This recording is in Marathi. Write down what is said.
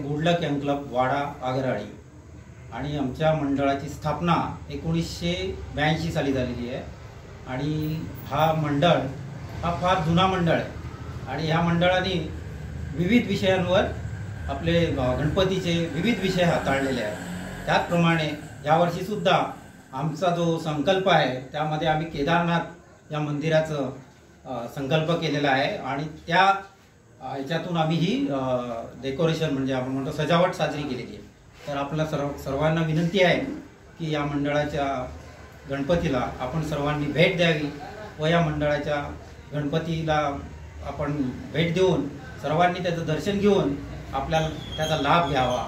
गुड लक यंग क्लब वाडा आगराडी आणि आमच्या मंडळाची स्थापना 1982 साली झालेली आहे। आणि हा मंडळ हा फार जुना मंडळ आहे आणि ह्या मंडळाने विविध विषयांवर आपले गणपतीचे विविध विषय हाताळलेले आहेत। त्याचप्रमाणे यावर्षी सुद्धा आमचा जो संकल्प आहे त्यामध्ये आम्ही केदारनाथ या मंदिराचं संकल्प केलेला आहे आणि त्या ह्याच्यातून आम्ही ही डेकोरेशन म्हणजे आपण म्हणतो सजावट साजरी केलेली आहे। तर आपल्या सर्वांना विनंती आहे की या मंडळाच्या गणपतीला आपण सर्वांनी भेट द्यावी व या मंडळाच्या गणपतीला आपण भेट देऊन सर्वांनी त्याचं दर्शन घेऊन आपल्याला त्याचा लाभ घ्यावा।